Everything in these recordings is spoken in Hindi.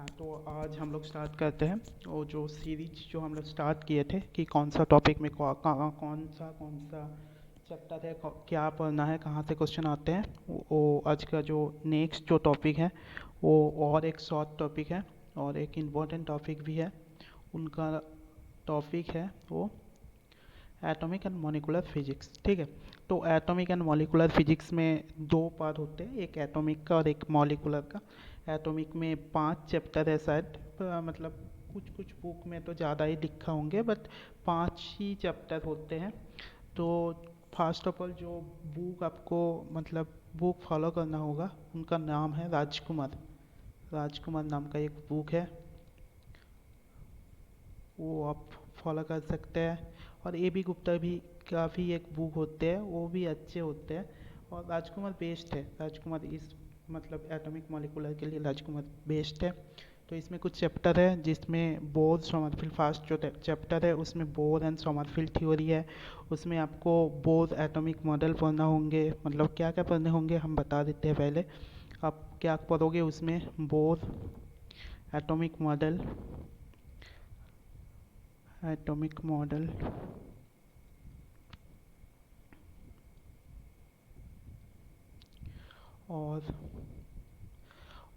तो आज हम लोग स्टार्ट करते हैं वो जो सीरीज जो हम लोग स्टार्ट किए थे कि कौन सा टॉपिक में कौन सा चैप्टर है, क्या पढ़ना है, कहाँ से क्वेश्चन आते हैं। वो आज का जो नेक्स्ट जो टॉपिक है वो और एक शॉर्ट टॉपिक है और एक इम्पोर्टेंट टॉपिक भी है। उनका टॉपिक है वो एटॉमिक एंड मॉलिक्यूलर फिजिक्स। ठीक है, तो एटॉमिक एंड मॉलिक्यूलर फिजिक्स में दो पार्ट होते हैं, एक एटॉमिक का और एक मॉलिक्यूलर का। एटॉमिक में 5 चैप्टर है शायद, मतलब कुछ कुछ बुक में तो ज़्यादा ही लिखा होंगे, बट 5 ही चैप्टर होते हैं। तो फर्स्ट ऑफ ऑल जो बुक आपको मतलब बुक फॉलो करना होगा उनका नाम है राजकुमार। राजकुमार नाम का एक बुक है, वो आप फॉलो कर सकते हैं। और ए बी गुप्ता भी काफ़ी एक बुक होते हैं, वो भी अच्छे होते हैं। और राजकुमार बेस्ट है, राजकुमार इस मतलब एटॉमिक मॉलिक्यूलर के लिए राजकुमार बेस्ट है। तो इसमें कुछ चैप्टर है जिसमें बोर सोमरफेल्ड, फर्स्ट जो चैप्टर है उसमें बोर एंड सोमरफेल्ड थ्योरी है। उसमें आपको बोर एटॉमिक मॉडल पढ़ना होंगे, मतलब क्या क्या पढ़ने होंगे हम बता देते हैं पहले। आप क्या पढ़ोगे उसमें, bore atomic model, atomic model और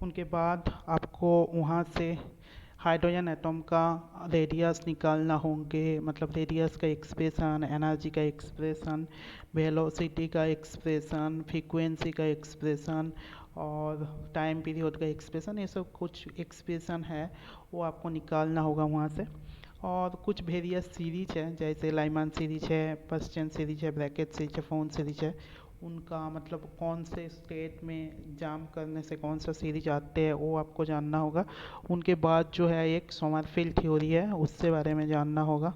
उनके बाद आपको वहाँ से हाइड्रोजन एटम का रेडियस निकालना होंगे, मतलब रेडियस का एक्सप्रेशन, एनर्जी का एक्सप्रेशन, वेलोसिटी का एक्सप्रेशन, फ्रीक्वेंसी का एक्सप्रेशन और टाइम पीरियड का एक्सप्रेशन, ये सब कुछ एक्सप्रेशन है वो आपको निकालना होगा वहाँ से। और कुछ वेरियस सीरीज है जैसे लाइमान सीरीज है, पर्स्चन सीरीज है, ब्रैकेट सीरीज है, फोन सीरीज है। उनका मतलब कौन से स्टेट में जाम करने से कौन सा सीरीज आते हैं वो आपको जानना होगा। उनके बाद जो है एक सोमरफेल्ड थ्योरी है, उससे बारे में जानना होगा,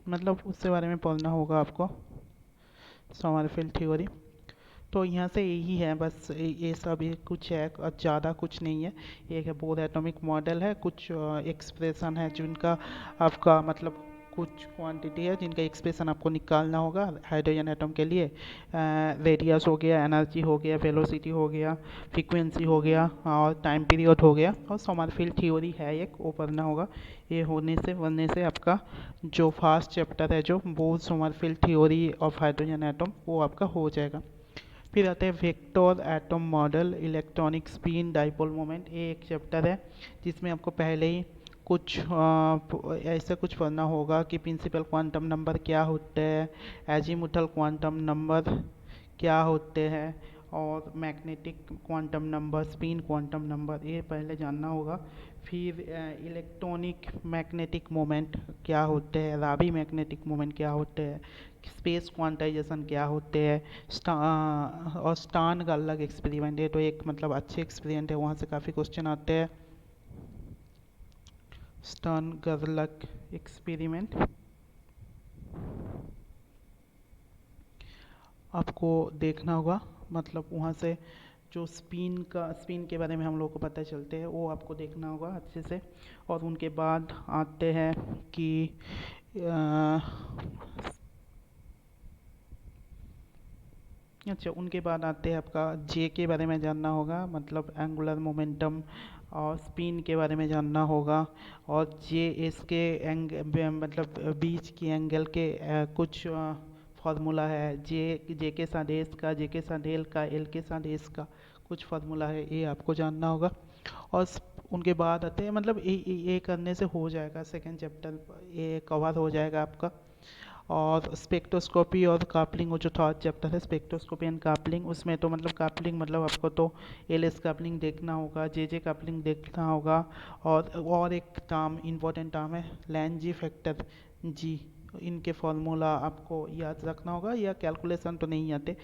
मतलब उससे बारे में पढ़ना होगा आपको, सोमरफेल्ड थ्योरी। तो यहाँ से यही है बस, ये सब ये कुछ है और ज़्यादा कुछ नहीं है। एक है बोर एटॉमिक मॉडल है, कुछ एक्सप्रेशन है जिनका आपका मतलब कुछ क्वांटिटी है जिनका एक्सप्रेशन आपको निकालना होगा हाइड्रोजन एटम के लिए। रेडियस हो गया, एनर्जी हो गया, वेलोसिटी हो गया, फ्रीक्वेंसी हो गया और टाइम पीरियड हो गया, और सोमरफेल्ड थ्योरी है एक, वो पढ़ना होगा। ये बनने से आपका जो फर्स्ट चैप्टर है जो bore Sommerfeld theory of hydrogen atom वो आपका हो जाएगा। फिर आते हैं vector atom model, electronic spin dipole moment. ये एक चैप्टर है जिसमें आपको पहले ही कुछ ऐसा कुछ पढ़ना होगा कि प्रिंसिपल क्वांटम नंबर क्या होते हैं, एजीमुथल क्वांटम नंबर क्या होते हैं, और magnetic quantum number, spin quantum number, ये पहले जानना होगा। फिर इलेक्ट्रॉनिक मैग्नेटिक मोमेंट क्या होते हैं, राबी मैग्नेटिक मोमेंट क्या होते हैं, स्पेस क्वांटाइजेशन क्या होते हैं, और स्टार्न का अलग एक्सपेरिमेंट है, तो एक मतलब अच्छे एक्सपेरिमेंट है, वहाँ से काफ़ी क्वेश्चन आते हैं। स्टर्न गर्लक एक्सपेरिमेंट आपको देखना होगा, मतलब वहाँ से जो स्पिन के बारे में हम लोग को पता चलते हैं वो आपको देखना होगा अच्छे से। और उनके बाद आते हैं कि अच्छा, उनके बाद आते हैं आपका जे के बारे में जानना होगा, मतलब एंगुलर मोमेंटम, और स्पिन के बारे में जानना होगा। और जे एस के मतलब बीच की एंगल के कुछ फार्मूला है, जे के साथ एस का, जे के साथ एल का, एल के साथ एस का कुछ फार्मूला है, ये आपको जानना होगा। और उनके बाद आते हैं मतलब ये करने से हो जाएगा सेकेंड चैप्टर, ये कवर हो जाएगा आपका। और स्पेक्ट्रोस्कोपी और कापलिंग, वो जो थर्ड चैप्टर है स्पेक्ट्रोस्कोपी एंड कापलिंग, उसमें तो मतलब कापलिंग मतलब आपको तो एल एस कापलिंग देखना होगा, जे कापलिंग देखना होगा। और एक टर्म इम्पोर्टेंट टर्म है लैंजी फैक्टर जी, इनके फार्मूला आपको याद रखना होगा, या कैलकुलेशन तो नहीं आते,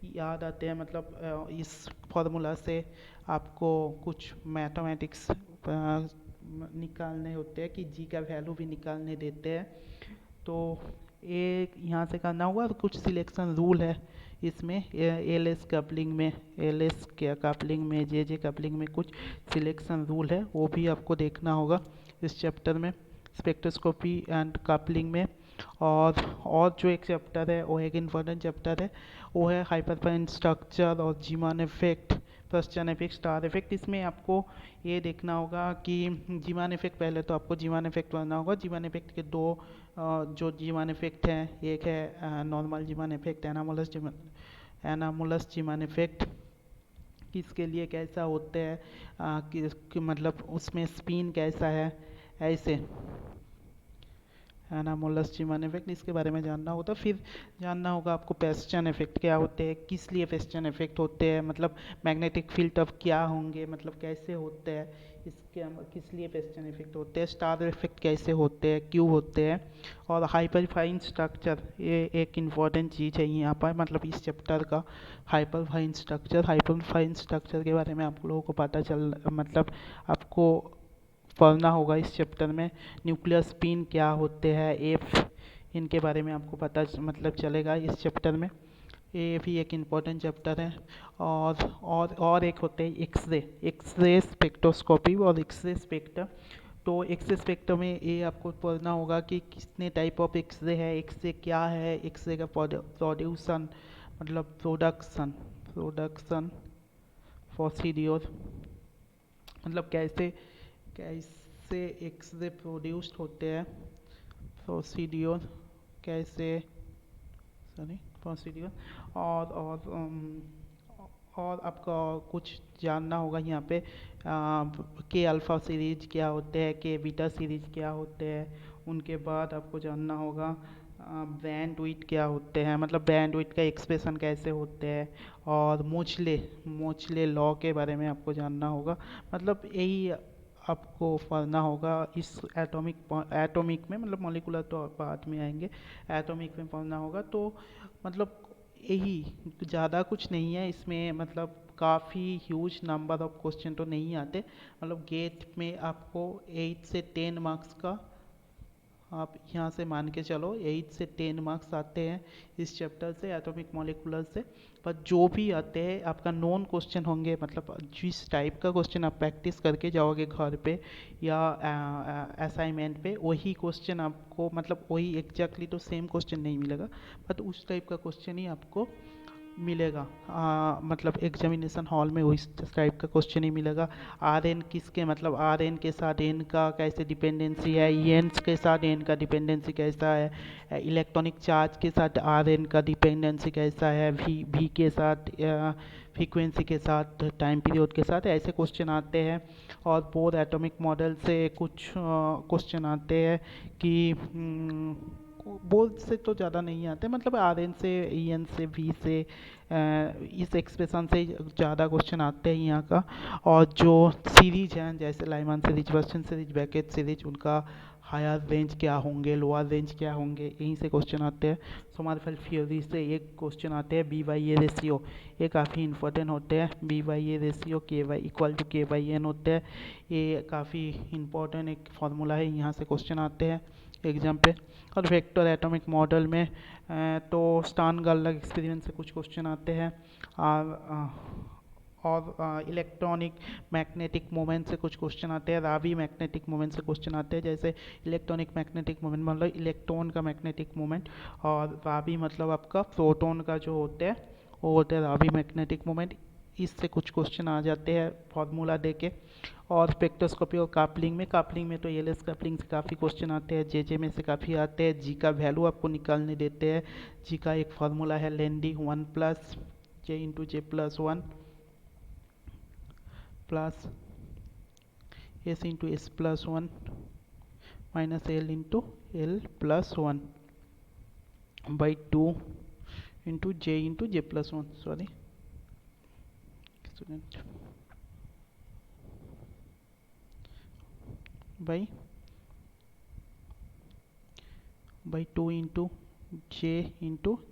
याद आते हैं, मतलब इस फार्मूला से आपको कुछ मैथमेटिक्स निकालने होते हैं कि जी का वैल्यू भी निकालने देते हैं। तो ये यहाँ से करना होगा। तो कुछ सिलेक्शन रूल है इसमें, एल एस कपलिंग में, एल एस के कपलिंग में, जे कपलिंग में कुछ सिलेक्शन रूल है, वो भी आपको देखना होगा इस चैप्टर में, स्पेक्ट्रोस्कोपी एंड कपलिंग में। और जो एक चैप्टर है वो एक इम्पोर्टेंट चैप्टर है, वो है हाइपरफाइन स्ट्रक्चर और Zeeman effect precision effect, star effect. इसमें आपको ये देखना होगा कि जीमान इफेक्ट, पहले तो आपको जीमान इफेक्ट पढ़ना होगा। जीमान इफेक्ट के दो जो जीमान इफेक्ट हैं, एक है normal Zeeman effect, anomalous Zeeman effect. किसके लिए कैसा होता है, मतलब उसमें स्पिन कैसा है, ऐसे एनामोलस जीमान इफेक्ट, इसके बारे में जानना होता। फिर जानना होगा आपको प्रेसिशन इफेक्ट क्या होते हैं, किस लिए प्रेसिशन इफेक्ट होते हैं, मतलब मैग्नेटिक फील्ड अब क्या होंगे, मतलब कैसे होते हैं, इसके किस लिए प्रेसिशन इफेक्ट होते हैं, स्टार इफेक्ट कैसे होते हैं, क्यों होते हैं, और हाइपरफाइन स्ट्रक्चर, ये एक इम्पॉर्टेंट चीज़ है यहाँ पर, मतलब इस चैप्टर का। हाइपरफाइन स्ट्रक्चर के बारे में आप लोगों को पता चल, मतलब आपको पढ़ना होगा इस चैप्टर में। न्यूक्लियर स्पिन क्या होते हैं, एफ, इनके बारे में आपको पता मतलब चलेगा इस चैप्टर में। ये भी एक इम्पॉर्टेंट चैप्टर है। और एक होते हैं एक्सरे स्पेक्ट्रोस्कोपी और एक्सरे स्पेक्ट्रम। तो एक्सरे स्पेक्ट्रम में ये आपको पढ़ना होगा कि कितने टाइप ऑफ एक्सरे है, एक्सरे क्या है, एक्सरे का प्रोड्यूसन, मतलब प्रोडक्शन प्रोसीड्योर, मतलब कैसे कैसे एक्सरे प्रोड्यूस्ड होते हैं, प्रोसीड्योर कैसे, सॉरी प्रोसीड्योर। और आपका कुछ जानना होगा यहाँ पे, के अल्फ़ा सीरीज क्या होते हैं, के बीटा सीरीज क्या होते हैं। उनके बाद आपको जानना होगा बैंडविड्थ क्या होते हैं, मतलब बैंडविड्थ का एक्सप्रेशन कैसे होते हैं। और मोचले लॉ के बारे में आपको जानना होगा। मतलब यही आपको पढ़ना होगा इस एटॉमिक में, मतलब मॉलिक्यूलर तो बाद में आएंगे, एटॉमिक में पढ़ना होगा। तो मतलब यही, ज़्यादा कुछ नहीं है इसमें, मतलब काफ़ी ह्यूज नंबर ऑफ क्वेश्चन तो नहीं आते। मतलब गेट में आपको 8 से 10 मार्क्स का, आप यहाँ से मान के चलो 8 से 10 मार्क्स आते हैं इस चैप्टर से, एटॉमिक मॉलिक्यूलर से। पर जो भी आते हैं आपका नॉन क्वेश्चन होंगे, मतलब जिस टाइप का क्वेश्चन आप प्रैक्टिस करके जाओगे घर पे या असाइनमेंट पे, वही क्वेश्चन आपको, मतलब वही एग्जैक्टली तो सेम क्वेश्चन नहीं मिलेगा, बट उस टाइप का क्वेश्चन ही आपको मिलेगा। मतलब एग्जामिनेशन हॉल में उस टाइप का क्वेश्चन ही मिलेगा। आर एन किसके, मतलब आर एन के साथ एन का कैसे डिपेंडेंसी है, ई एन के साथ एन का डिपेंडेंसी कैसा है, इलेक्ट्रॉनिक चार्ज के साथ आर एन का डिपेंडेंसी कैसा है, वी के साथ, फ्रीक्वेंसी के साथ, टाइम पीरियड के साथ, ऐसे क्वेश्चन आते हैं। और बोर एटॉमिक मॉडल से कुछ क्वेश्चन आते हैं कि बोल से तो ज़्यादा नहीं आते, मतलब आर एन से, ई एन से, वी से, इस एक्सप्रेशन से ज़्यादा क्वेश्चन आते हैं यहाँ का। और जो सीरीज हैं जैसे लाइमान सीरीज, वर्सन सीरीज, बैकेट सीरीज, उनका हायर रेंज क्या होंगे, लोअर रेंज क्या होंगे, यहीं से क्वेश्चन आते हैं। सोमरफेल्ड थ्योरी से एक क्वेश्चन आते हैं, बी बाई ए रेशियो, ये काफ़ी इंपॉर्टेंट होते हैं। बी बाई ए रेशियो के वाई इक्वल टू के बाई एन होते हैं, ये काफ़ी इंपॉर्टेंट एक फार्मूला है, यहाँ से क्वेश्चन आते हैं एग्जाम पे। और वेक्टर एटॉमिक मॉडल में तो स्टार्न गार्लक एक्सपेरिमेंट से कुछ क्वेश्चन आते हैं। और इलेक्ट्रॉनिक मैग्नेटिक मोमेंट से कुछ क्वेश्चन आते हैं, रावी मैग्नेटिक मोमेंट से क्वेश्चन आते हैं। जैसे इलेक्ट्रॉनिक मैग्नेटिक मोमेंट मतलब इलेक्ट्रॉन का मैग्नेटिक मोमेंट, और रावी मतलब आपका प्रोटॉन का जो होता है वो होता है रावी मैग्नेटिक मोमेंट। इससे कुछ क्वेश्चन आ जाते हैं फॉर्मूला दे के। और स्पेक्ट्रोस्कोपी और कापलिंग में तो एलएस कापलिंग से काफ़ी क्वेश्चन आते हैं, जे में से काफ़ी आते हैं। जी का वैल्यू आपको निकालने देते हैं। जी का एक फार्मूला है लेंडी 1 plus J into J plus 1 plus S into S plus 1 minus L into L plus 1 by 2 into J plus 1, sorry student, by 2 into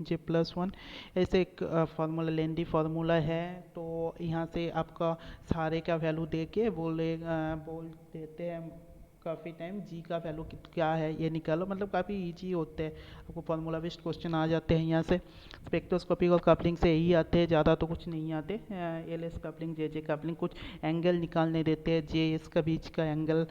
J plus 1। ऐसे एक फार्मूला, लेंदी फार्मूला है। तो यहाँ से आपका सारे का वैल्यू दे के बोल देते हैं काफ़ी टाइम, जी का वैल्यू क्या है ये निकालो, मतलब काफ़ी इजी होते हैं, आपको फार्मूला बेस्ड क्वेश्चन आ जाते हैं यहाँ से। स्पेक्ट्रोस्कोपी और कपलिंग से यही आते हैं, ज़्यादा तो कुछ नहीं आते। L S coupling, J coupling, कुछ एंगल निकालने देते हैं, जे एस का बीच का एंगल,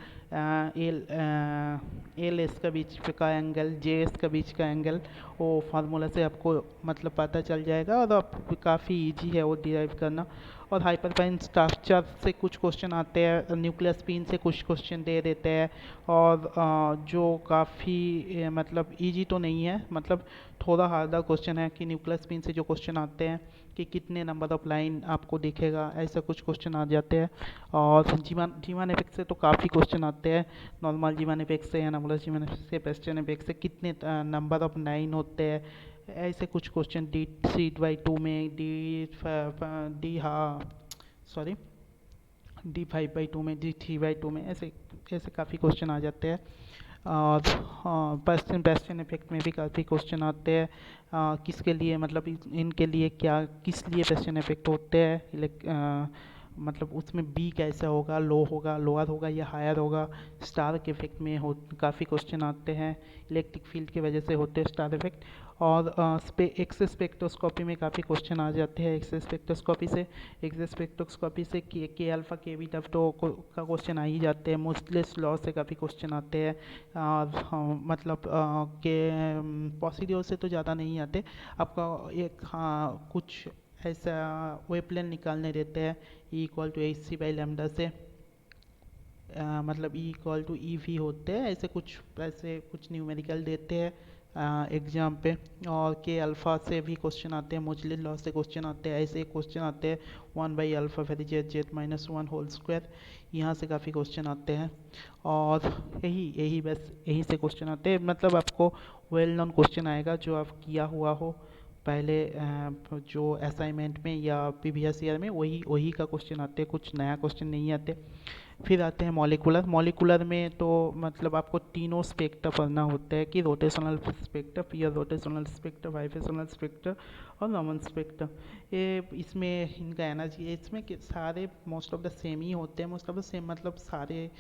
एल एस का बीच का एंगल, जे एस का बीच का एंगल, वो फार्मूला से आपको मतलब पता चल जाएगा। और आप काफ़ी इजी है वो डिराइव करना। और हाइपरफाइन स्ट्रक्चर से कुछ क्वेश्चन आते हैं, न्यूक्लियर स्पिन से कुछ क्वेश्चन दे देते हैं। और जो काफ़ी मतलब इजी तो नहीं है, मतलब थोड़ा हार्डर क्वेश्चन है कि न्यूक्लियर स्पिन से जो क्वेश्चन आते हैं कि कितने नंबर ऑफ लाइन आपको दिखेगा, ऐसा कुछ क्वेश्चन आ जाते हैं। और जीवन इफेक्ट से तो काफ़ी क्वेश्चन आते हैं, नॉर्मल जीवन इफेक्ट से, एनामोलस जीवन इफेक्ट से, पेस्टन इफेक्ट से कितने नंबर ऑफ लाइन होते हैं, ऐसे कुछ क्वेश्चन D3/2 में, डी हाँ सॉरी D5/2 में, D3/2 में, ऐसे ऐसे काफ़ी क्वेश्चन आ जाते हैं। और पेस्टन इफेक्ट में भी काफ़ी क्वेश्चन आते हैं। किसके लिए, मतलब इनके लिए क्या, किस लिए पेस्टन इफेक्ट होते हैं, मतलब उसमें बी कैसा होगा, लो होगा, लोअर होगा या हायर होगा। स्टार के इफेक्ट में हो काफ़ी क्वेश्चन आते हैं, इलेक्ट्रिक फील्ड की वजह से होते हैं स्टार इफेक्ट। और एक्स स्पेक्ट्रोस्कोपी में काफ़ी क्वेश्चन आ जाते हैं। एक्स स्पेक्ट्रोस्कोपी से के अल्फ़ा के बीटा तो का क्वेश्चन आ ही जाते हैं। मोस्टलेस लॉ से काफ़ी क्वेश्चन आते हैं। और मतलब के पॉसिडियो से तो ज़्यादा नहीं आते आपका। एक हाँ कुछ ऐसा वेवलेंथ निकालने देते हैं, E = hc/λ से, मतलब E = होते हैं, ऐसे कुछ न्यूमेरिकल देते हैं एग्जाम पे। और के अल्फ़ा से भी क्वेश्चन आते हैं, मोजलेस लॉ से क्वेश्चन आते हैं, ऐसे क्वेश्चन आते हैं 1/α फिर z−1 होल स्क्वायर, यहाँ से काफ़ी क्वेश्चन आते हैं। और यही से क्वेश्चन आते हैं, मतलब आपको वेल नोन क्वेश्चन आएगा जो आप किया हुआ हो पहले, जो असाइनमेंट में या प्रीवियस ईयर में, वही वही का क्वेश्चन आते हैं, कुछ नया क्वेश्चन नहीं आते। फिर आते हैं मॉलिकुलर में, तो मतलब आपको तीनों स्पेक्ट्रा पढ़ना होता है कि rotational spectra, pure rotational spectra, vibrational spectra और नॉर्मल स्पेक्ट्रा। ये इसमें इनका एनर्जी, इसमें सारे मोस्ट ऑफ द सेम ही होते हैं, मोस्ट ऑफ द सेम मतलब सारे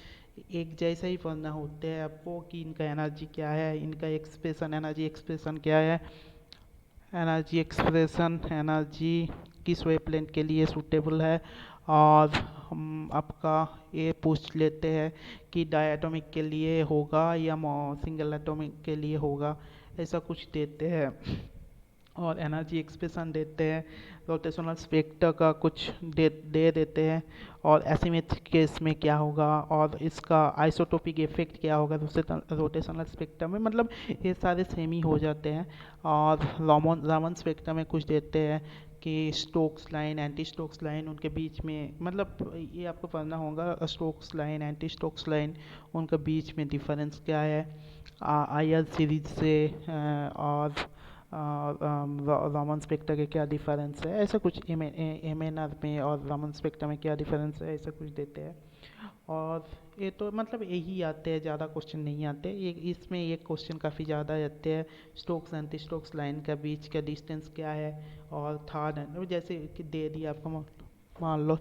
एक जैसा ही पढ़ना होते हैं आपको कि इनका एनर्जी क्या है, इनका एक्सप्रेशन, एनर्जी एक्सप्रेशन क्या है, एनर्जी किस वेवलेंथ के लिए सूटेबल है। और हम आपका ये पूछ लेते हैं कि डायटोमिक के लिए होगा या सिंगल एटॉमिक के लिए होगा, ऐसा कुछ देते हैं। और एनर्जी एक्सप्रेशन देते हैं, रोटेशनल स्पेक्ट्रा का कुछ दे देते हैं, और एसिमेट्रिक केस में क्या होगा, और इसका आइसोटोपिक इफेक्ट क्या होगा रोटेशनल स्पेक्ट्रा में, मतलब ये सारे सेम ही हो जाते हैं। और रामन स्पेक्ट्रा में कुछ देते हैं कि Stokes line, anti Stokes line, उनके बीच में, मतलब ये आपको पढ़ना होगा, Stokes line, anti Stokes line, उनका बीच में डिफरेंस क्या है आईआर सीरीज से, और रामन स्पेक्ट्रा के क्या डिफरेंस है, ऐसा कुछ एमएनआर में और रामन स्पेक्ट्रा में क्या डिफरेंस है, ऐसा कुछ देते हैं। और ये तो मतलब यही आते हैं, ज़्यादा क्वेश्चन नहीं आते। ये इसमें ये क्वेश्चन काफ़ी ज़्यादा आते हैं, स्टोक्स एंटी स्टोक्स लाइन का बीच का डिस्टेंस क्या है, और थर्ड जैसे कि दे दिया आपको, मान लो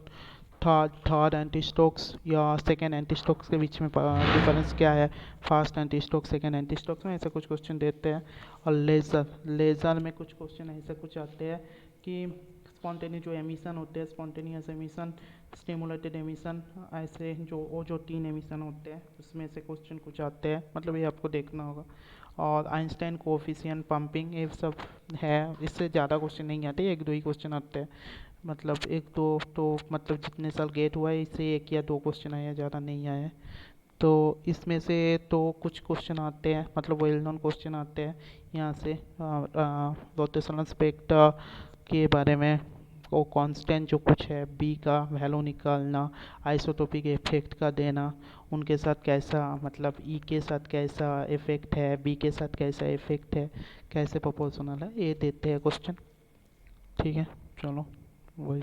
थर्ड एंटी स्टोक्स या सेकेंड एंटी स्टोक्स के बीच में डिफरेंस क्या है, first anti Stokes, second anti Stokes में, ऐसा कुछ क्वेश्चन देते हैं। और लेज़र में कुछ क्वेश्चन ऐसा कुछ आते हैं कि स्पॉन्टेनियस जो एमिशन होते हैं, स्पॉन्टेनियस एमिशन, स्टिमुलेटेड एमिशन, ऐसे जो 3 एमिशन होते हैं उसमें से क्वेश्चन कुछ आते हैं, मतलब ये आपको देखना होगा। और आइंस्टाइन कोएफिशिएंट पंपिंग, ये सब है, इससे ज़्यादा क्वेश्चन नहीं आते, 1-2 ही क्वेश्चन आते हैं, मतलब 1-2 तो मतलब जितने साल गेट हुआ है इससे 1 या 2 क्वेश्चन आए हैं, ज़्यादा नहीं आए हैं। तो इसमें से तो कुछ क्वेश्चन आते हैं, मतलब वेल नोन क्वेश्चन आते हैं यहाँ से, रोटेशनल स्पेक्ट्रा के बारे में, वो कांस्टेंट जो कुछ है बी का वैल्यू निकालना, आइसोटोपिक इफेक्ट का देना, उनके साथ कैसा, मतलब ई के साथ कैसा इफेक्ट है, बी के साथ कैसा इफेक्ट है, कैसे प्रोपोर्शनल है, ये देते हैं क्वेश्चन। ठीक है, चलो वही।